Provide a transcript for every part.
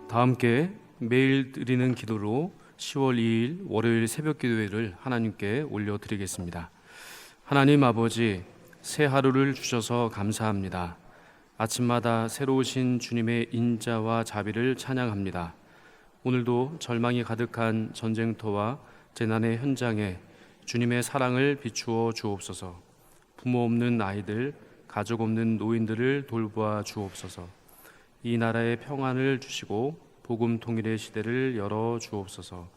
다 함께 매일 드리는 기도로 10월 2일 월요일 새벽 기도회를 하나님께 올려드리겠습니다. 하나님 아버지, 새 하루를 주셔서 감사합니다. 아침마다 새로우신 주님의 인자와 자비를 찬양합니다. 오늘도 절망이 가득한 전쟁터와 재난의 현장에 주님의 사랑을 비추어 주옵소서. 부모 없는 아이들, 가족 없는 노인들을 돌보아 주옵소서. 이 나라에 평안을 주시고 복음 통일의 시대를 열어 주옵소서.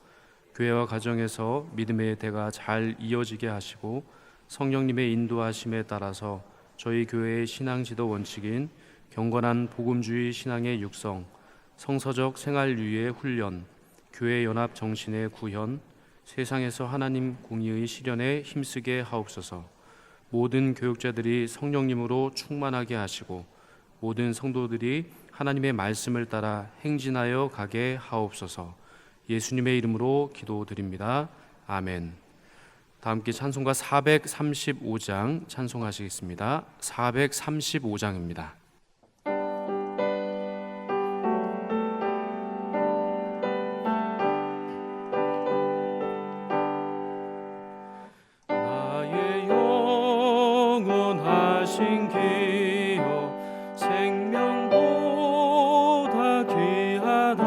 교회와 가정에서 믿음의 대가 잘 이어지게 하시고 성령님의 인도하심에 따라서 저희 교회의 신앙 지도 원칙인 경건한 복음주의 신앙의 육성, 성서적 생활유의 훈련, 교회 연합 정신의 구현, 세상에서 하나님 공의의 실현에 힘쓰게 하옵소서. 모든 교육자들이 성령님으로 충만하게 하시고 모든 성도들이 하나님의 말씀을 따라 행진하여 가게 하옵소서. 예수님의 이름으로 기도드립니다. 아멘. 다 함께 찬송가 435장 찬송하시겠습니다. 435장입니다. 나의 영원하신 기여 생명보다 귀하다.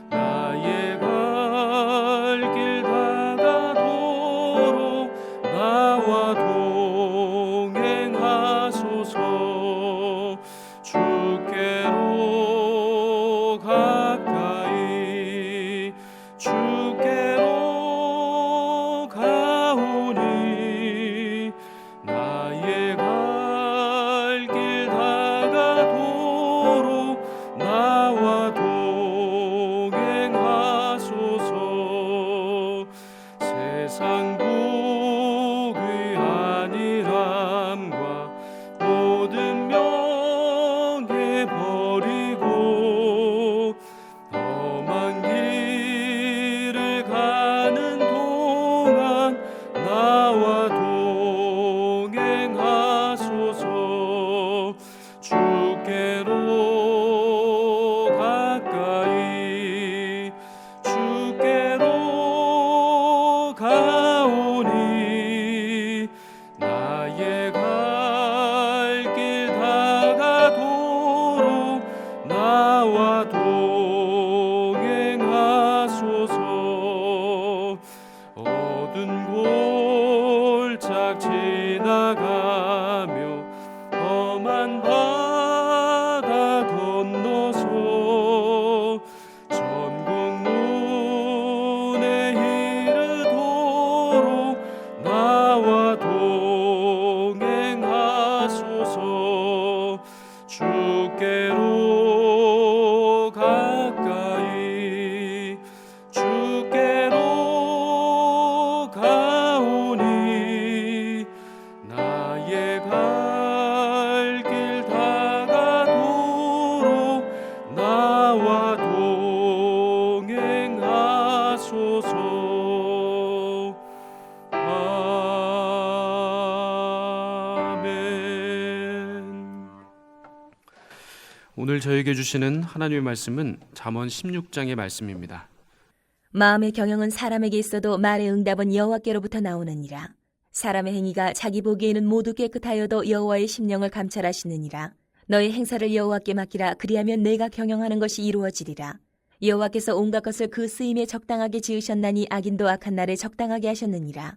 나의 갈 길 다가도록 나와 동행하소서. 주께로 가까이 주께로 가오니 나의 갈 길 다가도록 나와 동행하소서. 세상 복의 안일함과 모든 명예 버리고 험한 길을 가는 동안 나와 동행하소서. 주께로 가까이 주께로 가오니 나의 갈 길 다가도록 나와 동행하소서. 어두운 골짝 지나가며 험한 바다 건너서 천국 문에 이르도록 나와 동행하소서. 주께로 가까이 주께로 가오니 나의 갈 길 다가도록 나와 동행하소서. 아멘. 오늘 저에게 주시는 하나님의 말씀은 잠언 16장의 말씀입니다. 마음의 경영은 사람에게 있어도 말의 응답은 여호와께로부터 나오느니라. 사람의 행위가 자기 보기에는 모두 깨끗하여도 여호와의 심령을 감찰하시느니라. 너의 행사를 여호와께 맡기라. 그리하면 내가 경영하는 것이 이루어지리라. 여호와께서 온갖 것을 그 쓰임에 적당하게 지으셨나니 악인도 악한 날에 적당하게 하셨느니라.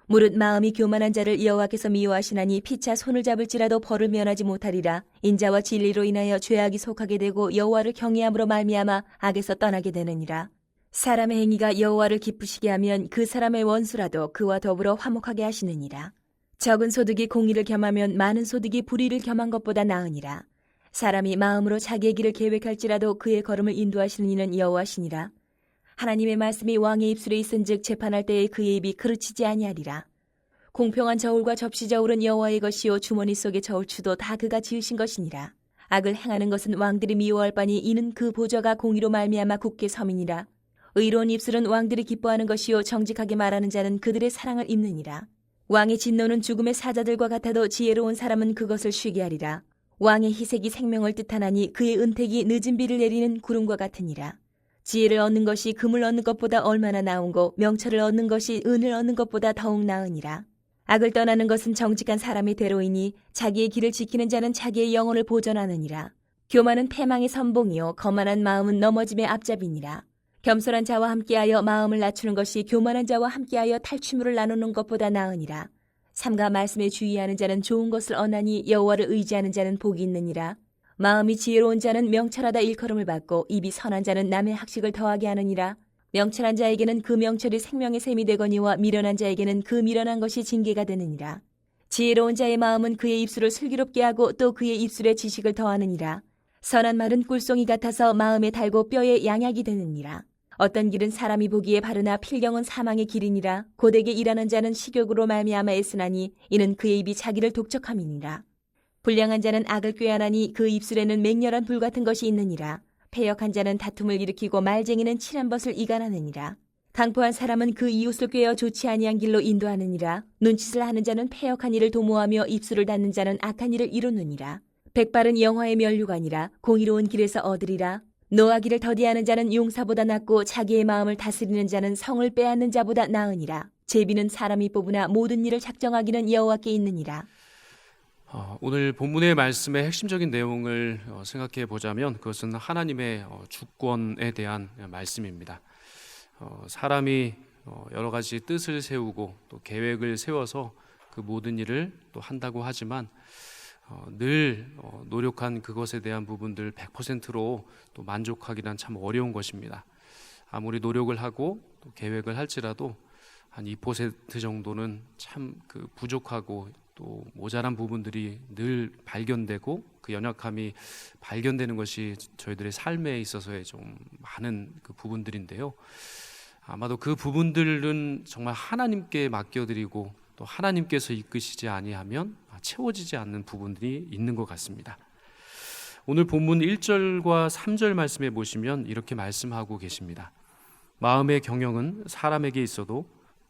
무릇 마음이 교만한 자를 여호와께서 미워하시나니 피차 손을 잡을지라도 벌을 면하지 못하리라. 인자와 진리로 인하여 죄악이 속하게 되고 여호와를 경외함으로 말미암아 악에서 떠나게 되느니라. 사람의 행위가 여호와를 기쁘시게 하면 그 사람의 원수라도 그와 더불어 화목하게 하시느니라. 적은 소득이 공의를 겸하면 많은 소득이 불의를 겸한 것보다 나으니라. 사람이 마음으로 자기의 길을 계획할지라도 그의 걸음을 인도하시는 이는 여호와시니라. 하나님의 말씀이 왕의 입술에 있은즉 재판할 때에 그의 입이 그르치지 아니하리라. 공평한 저울과 접시 저울은 여호와의 것이요 주머니 속의 저울추도 다 그가 지으신 것이니라. 악을 행하는 것은 왕들이 미워할 바니 이는 그 보좌가 공의로 말미암아 굳게 섬이니라. 의로운 입술은 왕들이 기뻐하는 것이요 정직하게 말하는 자는 그들의 사랑을 입느니라. 왕의 진노는 죽음의 사자들과 같아도 지혜로운 사람은 그것을 쉬게 하리라. 왕의 희색이 생명을 뜻하나니 그의 은택이 늦은 비를 내리는 구름과 같으니라. 지혜를 얻는 것이 금을 얻는 것보다 얼마나 나은고 명철을 얻는 것이 은을 얻는 것보다 더욱 나으니라. 악을 떠나는 것은 정직한 사람의 대로이니 자기의 길을 지키는 자는 자기의 영혼을 보전하느니라. 교만은 패망의 선봉이요 거만한 마음은 넘어짐의 앞잡이니라. 겸손한 자와 함께하여 마음을 낮추는 것이 교만한 자와 함께하여 탈취물을 나누는 것보다 나으니라. 삼가 말씀에 주의하는 자는 좋은 것을 얻나니 여호와를 의지하는 자는 복이 있느니라. 마음이 지혜로운 자는 명철하다 일컬음을 받고 입이 선한 자는 남의 학식을 더하게 하느니라. 명철한 자에게는 그 명철이 생명의 샘이 되거니와 미련한 자에게는 그 미련한 것이 징계가 되느니라. 지혜로운 자의 마음은 그의 입술을 슬기롭게 하고 또 그의 입술에 지식을 더하느니라. 선한 말은 꿀송이 같아서 마음에 달고 뼈에 양약이 되느니라. 어떤 길은 사람이 보기에 바르나 필경은 사망의 길이니라. 고되게 일하는 자는 식욕으로 말미암아 애쓰나니 이는 그의 입이 자기를 독촉함이니라. 불량한 자는 악을 꾀하나니 그 입술에는 맹렬한 불 같은 것이 있느니라. 패역한 자는 다툼을 일으키고 말쟁이는 칠한 벗을 이간하느니라. 강포한 사람은 그 이웃을 꾀어 좋지 아니한 길로 인도하느니라. 눈짓을 하는 자는 패역한 일을 도모하며 입술을 닫는 자는 악한 일을 이루느니라. 백발은 영화의 면류관이라. 공의로운 길에서 얻으리라. 노하기를 더디하는 자는 용사보다 낫고 자기의 마음을 다스리는 자는 성을 빼앗는 자보다 나으니라. 제비는 사람이 뽑으나 모든 일을 작정하기는 여호와께 있느니라. 오늘 본문의 말씀의 핵심적인 내용을 생각해 보자면 그것은 하나님의 주권에 대한 말씀입니다. 사람이 여러 가지 뜻을 세우고 또 계획을 세워서 그 모든 일을 또 한다고 하지만 늘 노력한 그것에 대한 부분들 100%로 또 만족하기란 참 어려운 것입니다. 아무리 노력을 하고 또 계획을 할지라도 한 2% 정도는 참 그 부족하고 또 모자란 부분들이 늘 발견되고 그 연약함이 발견되는 것이 저희들의 삶에 있어서의 좀 많은 그 부분들인데요. 아마도 그 부분들은 정말 하나님께 맡겨드리고 또 하나님께서 이끄시지 아니하면 채워지지 않는 부분들이 있는 것 같습니다. 오늘 본문 1절과 3절 말씀에 보시면 이렇게 말씀하고 계십니다. 마음의 경영은 사람에게 있어도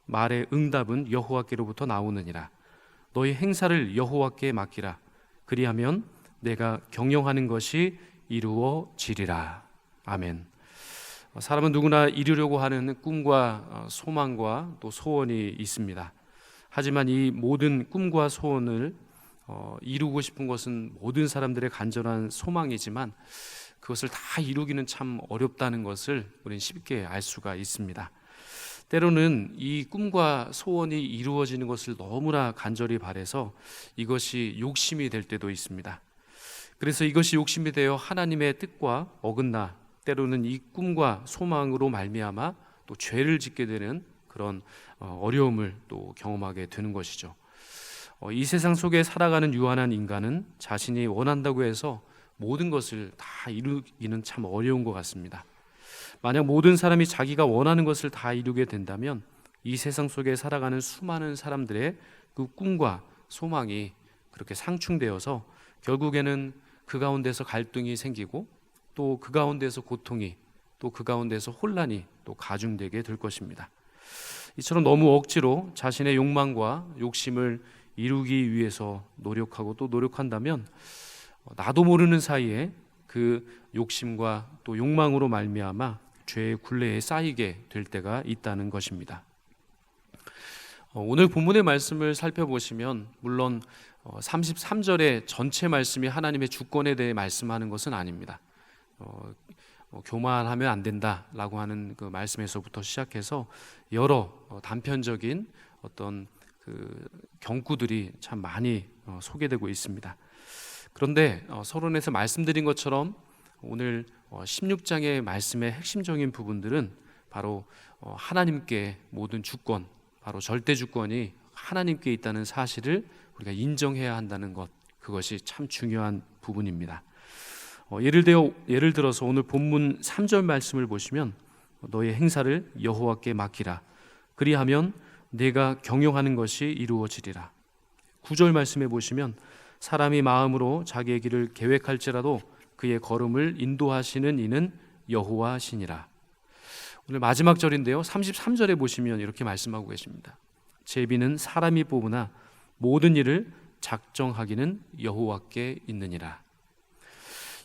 말의 응답은 여호와께로부터 나오느니라. 너희 행사를 여호와께 맡기라. 그리하면 내가 경영하는 것이 이루어지리라. 아멘. 사람은 누구나 이루려고 하는 꿈과 소망과 또 소원이 있습니다. 하지만 이 모든 꿈과 소원을 이루고 싶은 것은 모든 사람들의 간절한 소망이지만 그것을 다 이루기는 참 어렵다는 것을 우리는 쉽게 알 수가 있습니다. 때로는 이 꿈과 소원이 이루어지는 것을 너무나 간절히 바라서 이것이 욕심이 될 때도 있습니다. 그래서 이것이 욕심이 되어 하나님의 뜻과 어긋나 때로는 이 꿈과 소망으로 말미암아 또 죄를 짓게 되는 그런 어려움을 또 경험하게 되는 것이죠. 이 세상 속에 살아가는 유한한 인간은 자신이 원한다고 해서 모든 것을 다 이루기는 참 어려운 것 같습니다. 만약 모든 사람이 자기가 원하는 것을 다 이루게 된다면 이 세상 속에 살아가는 수많은 사람들의 그 꿈과 소망이 그렇게 상충되어서 결국에는 그 가운데서 갈등이 생기고 또 그 가운데서 고통이 또 그 가운데서 혼란이 또 가중되게 될 것입니다. 이처럼 너무 억지로 자신의 욕망과 욕심을 이루기 위해서 노력하고 또 노력한다면 나도 모르는 사이에 그 욕심과 또 욕망으로 말미암아 죄의 굴레에 쌓이게 될 때가 있다는 것입니다. 오늘 본문의 말씀을 살펴보시면 물론 33절의 전체 말씀이 하나님의 주권에 대해 말씀하는 것은 아닙니다. 교만하면 안 된다라고 하는 그 말씀에서부터 시작해서 여러 단편적인 어떤 그 경구들이 참 많이 소개되고 있습니다. 그런데 서론에서 말씀드린 것처럼 오늘 16장의 말씀의 핵심적인 부분들은 바로 하나님께 모든 주권, 바로 절대 주권이 하나님께 있다는 사실을 우리가 인정해야 한다는 것, 그것이 참 중요한 부분입니다. 예를 들어서 오늘 본문 3절 말씀을 보시면 너의 행사를 여호와께 맡기라. 그리하면 내가 경영하는 것이 이루어지리라. 9절 말씀에 보시면 사람이 마음으로 자기의 길을 계획할지라도 그의 걸음을 인도하시는 이는 여호와시니라. 오늘 마지막 절인데요, 33절에 보시면 이렇게 말씀하고 계십니다. 제비는 사람이 뽑으나 모든 일을 작정하기는 여호와께 있느니라.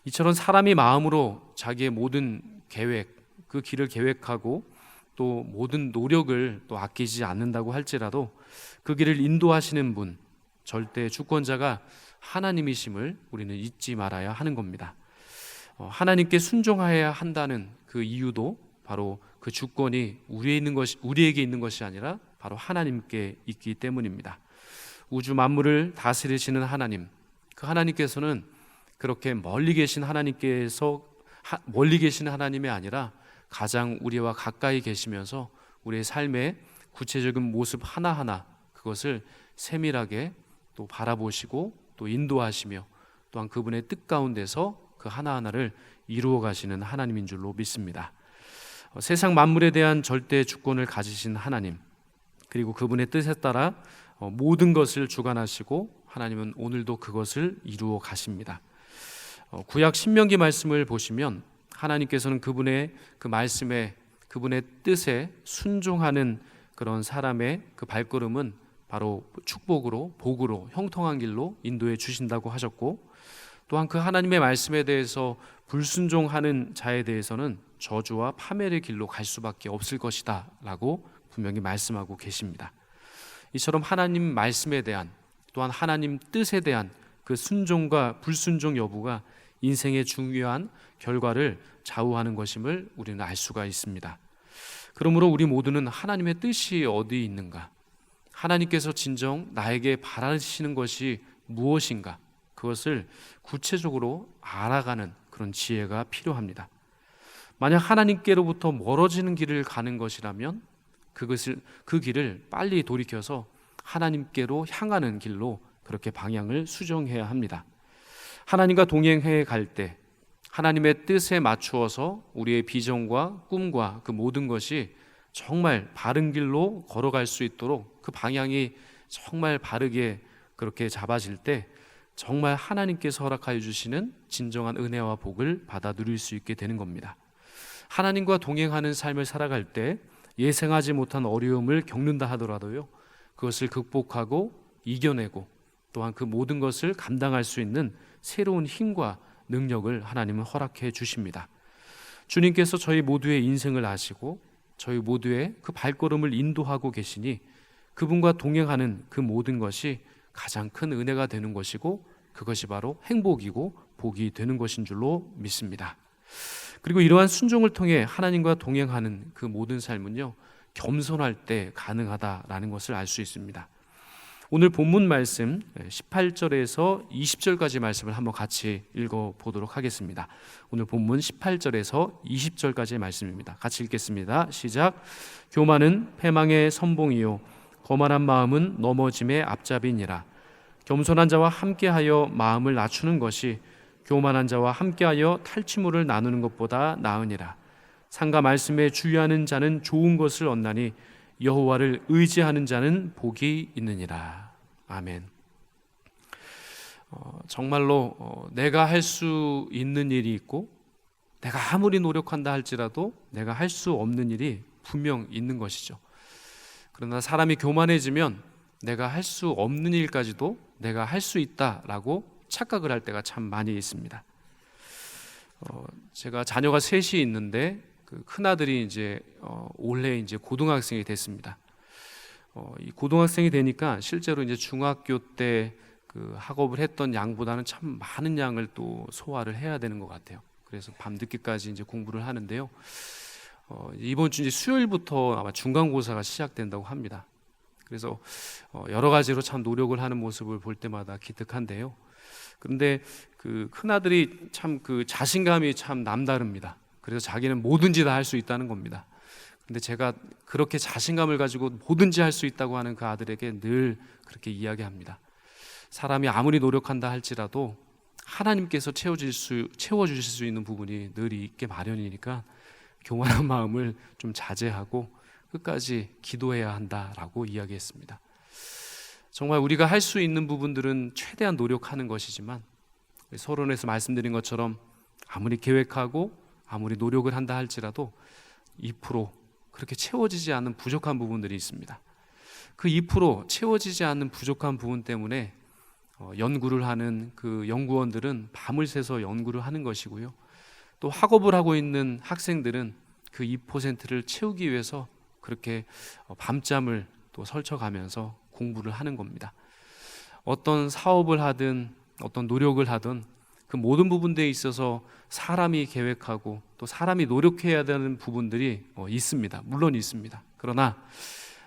이처럼 사람이 마음으로 자기의 모든 계획, 그 길을 계획하고 또 모든 노력을 또 아끼지 않는다고 할지라도 그 길을 인도하시는 분, 절대 주권자가 하나님이심을 우리는 잊지 말아야 하는 겁니다. 하나님께 순종해야 한다는 그 이유도 바로 그 주권이 우리에게 있는 것이 아니라 바로 하나님께 있기 때문입니다. 우주 만물을 다스리시는 하나님, 그 하나님께서는 그렇게 멀리 계신 하나님이 아니라 가장 우리와 가까이 계시면서 우리의 삶의 구체적인 모습 하나하나 그것을 세밀하게 또 바라보시고 또 인도하시며 또한 그분의 뜻 가운데서 그 하나하나를 이루어 가시는 하나님인 줄로 믿습니다. 세상 만물에 대한 절대 주권을 가지신 하나님, 그리고 그분의 뜻에 따라 모든 것을 주관하시고 하나님은 오늘도 그것을 이루어 가십니다. 구약 신명기 말씀을 보시면 하나님께서는 그분의 그 말씀에, 그분의 뜻에 순종하는 그런 사람의 그 발걸음은 바로 축복으로, 복으로, 형통한 길로 인도해 주신다고 하셨고, 또한 그 하나님의 말씀에 대해서 불순종하는 자에 대해서는 저주와 파멸의 길로 갈 수밖에 없을 것이다 라고 분명히 말씀하고 계십니다. 이처럼 하나님 말씀에 대한, 또한 하나님 뜻에 대한 그 순종과 불순종 여부가 인생의 중요한 결과를 좌우하는 것임을 우리는 알 수가 있습니다. 그러므로 우리 모두는 하나님의 뜻이 어디 있는가, 하나님께서 진정 나에게 바라시는 것이 무엇인가, 그것을 구체적으로 알아가는 그런 지혜가 필요합니다. 만약 하나님께로부터 멀어지는 길을 가는 것이라면 그 길을 빨리 돌이켜서 하나님께로 향하는 길로 그렇게 방향을 수정해야 합니다. 하나님과 동행해 갈 때 하나님의 뜻에 맞추어서 우리의 비전과 꿈과 그 모든 것이 정말 바른 길로 걸어갈 수 있도록 그 방향이 정말 바르게 그렇게 잡아질 때 정말 하나님께서 허락하여 주시는 진정한 은혜와 복을 받아 누릴 수 있게 되는 겁니다. 하나님과 동행하는 삶을 살아갈 때 예상하지 못한 어려움을 겪는다 하더라도요, 그것을 극복하고 이겨내고 또한 그 모든 것을 감당할 수 있는 새로운 힘과 능력을 하나님은 허락해 주십니다. 주님께서 저희 모두의 인생을 아시고 저희 모두의 그 발걸음을 인도하고 계시니 그분과 동행하는 그 모든 것이 가장 큰 은혜가 되는 것이고 그것이 바로 행복이고 복이 되는 것인 줄로 믿습니다. 그리고 이러한 순종을 통해 하나님과 동행하는 그 모든 삶은요, 겸손할 때 가능하다라는 것을 알 수 있습니다. 오늘 본문 말씀 18절에서 20절까지 말씀을 한번 같이 읽어보도록 하겠습니다. 오늘 본문 18절에서 20절까지의 말씀입니다. 같이 읽겠습니다. 시작. 교만은 패망의 선봉이요 거만한 마음은 넘어짐의 앞잡이니라. 겸손한 자와 함께하여 마음을 낮추는 것이 교만한 자와 함께하여 탈취물을 나누는 것보다 나으니라. 상가 말씀에 주의하는 자는 좋은 것을 얻나니 여호와를 의지하는 자는 복이 있느니라. 아멘. 정말로 내가 할 수 있는 일이 있고 내가 아무리 노력한다 할지라도 내가 할 수 없는 일이 분명 있는 것이죠. 그러나 사람이 교만해지면 내가 할 수 없는 일까지도 내가 할 수 있다라고 착각을 할 때가 참 많이 있습니다. 제가 자녀가 셋이 있는데 그 큰아들이 이제 올해 이제 고등학생이 됐습니다. 이 고등학생이 되니까 실제로 이제 중학교 때 그 학업을 했던 양보다는 참 많은 양을 또 소화를 해야 되는 것 같아요. 그래서 밤 늦게까지 이제 공부를 하는데요. 이번 주 이제 수요일부터 아마 중간고사가 시작된다고 합니다. 그래서 여러 가지로 참 노력을 하는 모습을 볼 때마다 기특한데요. 그런데 그 큰아들이 참 그 자신감이 참 남다릅니다. 그래서 자기는 뭐든지 다 할 수 있다는 겁니다. 근데 제가 그렇게 자신감을 가지고 뭐든지 할 수 있다고 하는 그 아들에게 늘 그렇게 이야기합니다. 사람이 아무리 노력한다 할지라도 하나님께서 채워주실 수 있는 부분이 늘 있게 마련이니까 교만한 마음을 좀 자제하고 끝까지 기도해야 한다라고 이야기했습니다. 정말 우리가 할 수 있는 부분들은 최대한 노력하는 것이지만 서론에서 말씀드린 것처럼 아무리 계획하고 아무리 노력을 한다 할지라도 2% 그렇게 채워지지 않는 부족한 부분들이 있습니다. 그 2% 채워지지 않는 부족한 부분 때문에 연구를 하는 그 연구원들은 밤을 새서 연구를 하는 것이고요. 또 학업을 하고 있는 학생들은 그 2%를 채우기 위해서 그렇게 밤잠을 또 설쳐가면서 공부를 하는 겁니다. 어떤 사업을 하든 어떤 노력을 하든 그 모든 부분들에 있어서 사람이 계획하고 또 사람이 노력해야 되는 부분들이 있습니다. 물론 있습니다. 그러나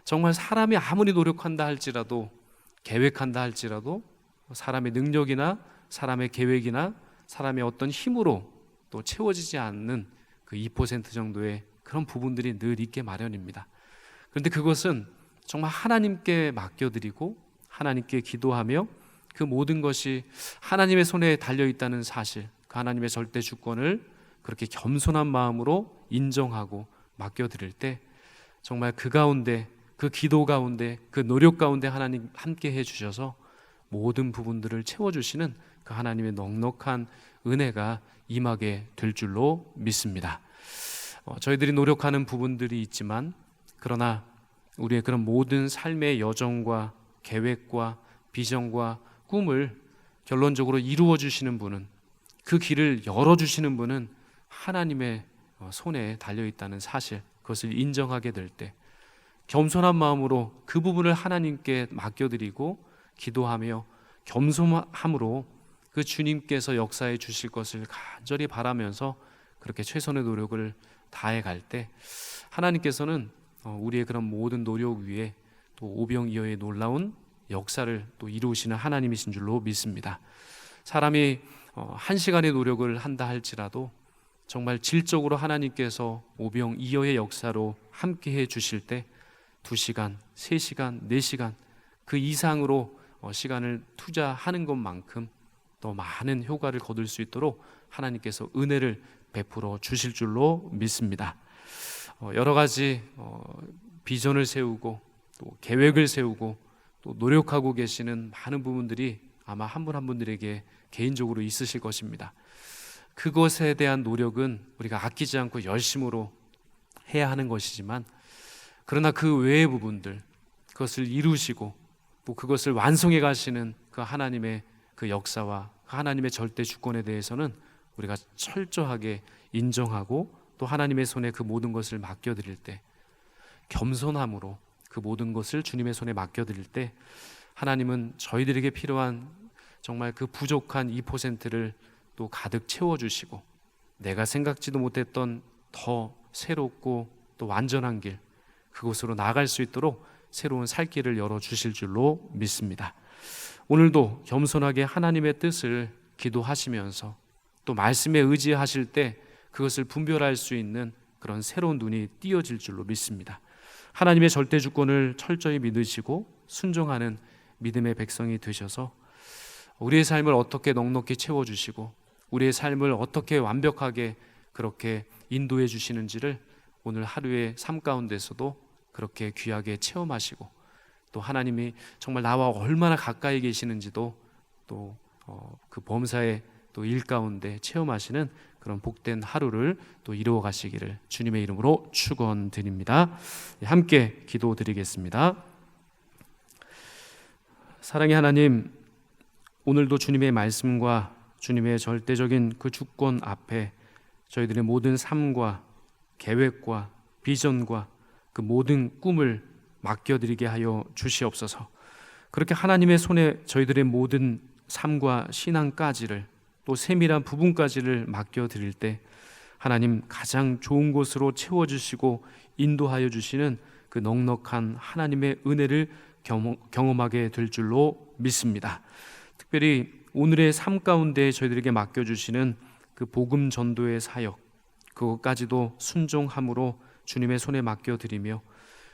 정말 사람이 아무리 노력한다 할지라도 계획한다 할지라도 사람의 능력이나 사람의 계획이나 사람의 어떤 힘으로 또 채워지지 않는 그 2% 정도의 그런 부분들이 늘 있게 마련입니다. 그런데 그것은 정말 하나님께 맡겨드리고 하나님께 기도하며 그 모든 것이 하나님의 손에 달려있다는 사실, 그 하나님의 절대 주권을 그렇게 겸손한 마음으로 인정하고 맡겨드릴 때 정말 그 가운데, 그 기도 가운데, 그 노력 가운데 하나님 함께 해주셔서 모든 부분들을 채워주시는 그 하나님의 넉넉한 은혜가 임하게 될 줄로 믿습니다. 저희들이 노력하는 부분들이 있지만 그러나 우리의 그런 모든 삶의 여정과 계획과 비전과 꿈을 결론적으로 이루어 주시는 분은, 그 길을 열어주시는 분은 하나님의 손에 달려있다는 사실, 그것을 인정하게 될 때 겸손한 마음으로 그 부분을 하나님께 맡겨드리고 기도하며 겸손함으로 그 주님께서 역사해 주실 것을 간절히 바라면서 그렇게 최선의 노력을 다해 갈 때 하나님께서는 우리의 그런 모든 노력 위에 또 오병이어의 놀라운 역사를 또 이루시는 하나님이신 줄로 믿습니다. 사람이 1시간의 노력을 한다 할지라도 정말 질적으로 하나님께서 오병이어의 역사로 함께해 주실 때 2시간, 3시간, 4시간 그 이상으로 시간을 투자하는 것만큼 더 많은 효과를 거둘 수 있도록 하나님께서 은혜를 베풀어 주실 줄로 믿습니다. 여러 가지 비전을 세우고 또 계획을 세우고 또 노력하고 계시는 많은 부분들이 아마 한 분 한 분들에게 개인적으로 있으실 것입니다. 그것에 대한 노력은 우리가 아끼지 않고 열심으로 해야 하는 것이지만 그러나 그 외의 부분들, 그것을 이루시고 또 그것을 완성해 가시는 그 하나님의 그 역사와 그 하나님의 절대 주권에 대해서는 우리가 철저하게 인정하고 또 하나님의 손에 그 모든 것을 맡겨드릴 때 겸손함으로 그 모든 것을 주님의 손에 맡겨드릴 때 하나님은 저희들에게 필요한 정말 그 부족한 2%를 또 가득 채워주시고 내가 생각지도 못했던 더 새롭고 또 완전한 길, 그곳으로 나아갈 수 있도록 새로운 살 길을 열어주실 줄로 믿습니다. 오늘도 겸손하게 하나님의 뜻을 기도하시면서 또 말씀에 의지하실 때 그것을 분별할 수 있는 그런 새로운 눈이 띄어질 줄로 믿습니다. 하나님의 절대 주권을 철저히 믿으시고 순종하는 믿음의 백성이 되셔서 우리의 삶을 어떻게 넉넉히 채워주시고 우리의 삶을 어떻게 완벽하게 그렇게 인도해 주시는지를 오늘 하루의 삶 가운데서도 그렇게 귀하게 체험하시고 또 하나님이 정말 나와 얼마나 가까이 계시는지도 또 그 범사의 또 일 가운데 체험하시는 그런 복된 하루를 또 이루어 가시기를 주님의 이름으로 축원드립니다. 함께 기도드리겠습니다. 사랑의 하나님, 오늘도 주님의 말씀과 주님의 절대적인 그 주권 앞에 저희들의 모든 삶과 계획과 비전과 그 모든 꿈을 맡겨드리게 하여 주시옵소서. 그렇게 하나님의 손에 저희들의 모든 삶과 신앙까지를 또 세밀한 부분까지를 맡겨드릴 때 하나님 가장 좋은 곳으로 채워주시고 인도하여 주시는 그 넉넉한 하나님의 은혜를 경험하게 될 줄로 믿습니다. 특별히 오늘의 삶 가운데 저희들에게 맡겨주시는 그 복음 전도의 사역, 그것까지도 순종함으로 주님의 손에 맡겨드리며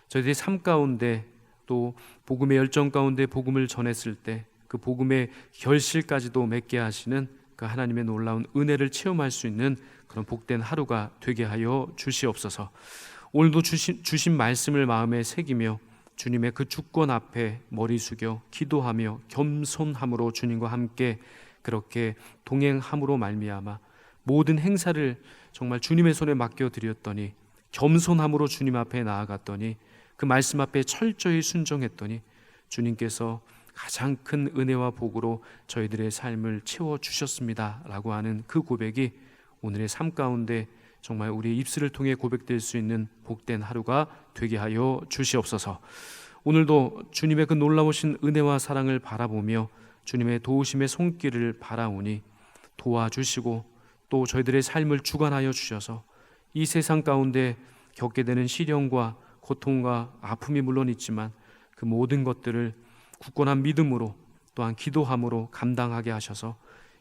저희들의 삶 가운데 또 복음의 열정 가운데 복음을 전했을 때 그 복음의 결실까지도 맺게 하시는 그 하나님의 놀라운 은혜를 체험할 수 있는 그런 복된 하루가 되게 하여 주시옵소서. 오늘도 주신 말씀을 마음에 새기며 주님의 그 주권 앞에 머리 숙여 기도하며 겸손함으로 주님과 함께 그렇게 동행함으로 말미암아 모든 행사를 정말 주님의 손에 맡겨드렸더니 겸손함으로 주님 앞에 나아갔더니 그 말씀 앞에 철저히 순종했더니 주님께서 가장 큰 은혜와 복으로 저희들의 삶을 채워주셨습니다 라고 하는 그 고백이 오늘의 삶 가운데 정말 우리의 입술을 통해 고백될 수 있는 복된 하루가 되게 하여 주시옵소서. 오늘도 주님의 그 놀라우신 은혜와 사랑을 바라보며 주님의 도우심의 손길을 바라오니 도와주시고 또 저희들의 삶을 주관하여 주셔서 이 세상 가운데 겪게 되는 시련과 고통과 아픔이 물론 있지만 그 모든 것들을 굳건한 믿음으로 또한 기도함으로 감당하게 하셔서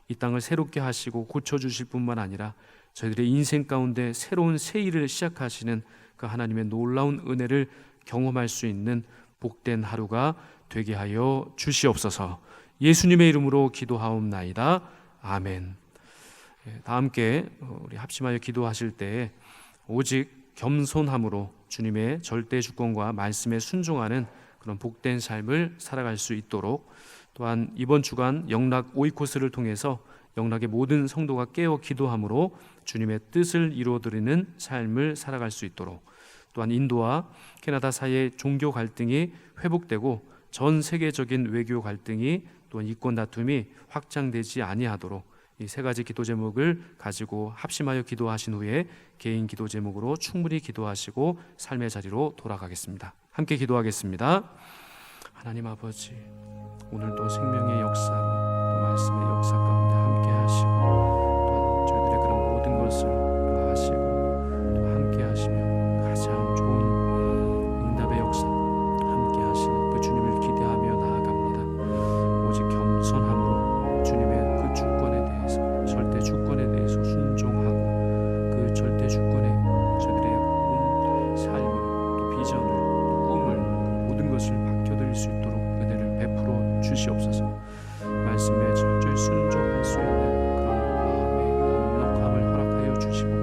이 땅을 새롭게 하시고 고쳐주실 뿐만 아니라 저희들의 인생 가운데 새로운 새 일을 시작하시는 그 하나님의 놀라운 은혜를 경험할 수 있는 복된 하루가 되게 하여 주시옵소서. 예수님의 이름으로 기도하옵나이다. 아멘. 다 함께 우리 합심하여 기도하실 때 오직 겸손함으로 주님의 절대 주권과 말씀에 순종하는 그런 복된 삶을 살아갈 수 있도록, 또한 이번 주간 영락 오이코스를 통해서 영락의 모든 성도가 깨어 기도함으로 주님의 뜻을 이루어드리는 삶을 살아갈 수 있도록, 또한 인도와 캐나다 사이의 종교 갈등이 회복되고 전 세계적인 외교 갈등이 또한 이권 다툼이 확장되지 아니하도록 이 세 가지 기도 제목을 가지고 합심하여 기도하신 후에 개인 기도 제목으로 충분히 기도하시고 삶의 자리로 돌아가겠습니다. 함께 기도하겠습니다. 하나님 아버지, 오늘도 생명의 역사로 또 말씀의 역사 가운데 함께 하시고 또한 저희들의 그런 모든 것을 또 하시고 또 함께 하시며 가장 좋은 응답의 역사 함께 하시는 그 주님을 기대하며 나아갑니다. 오직 겸손함으로 주님의 그 주권에 대해서, 절대 주권에 대해서 순종하고 그 절대 주권에 저희들의 온 삶을 또 비전을 또 꿈을 모든 것을 맡겨드릴 수 있도록 은혜를 베풀어 주시옵소서. 말씀에 철저히 순종할 수 있는 그런 마음의 넉넉함을 허락하여 주시고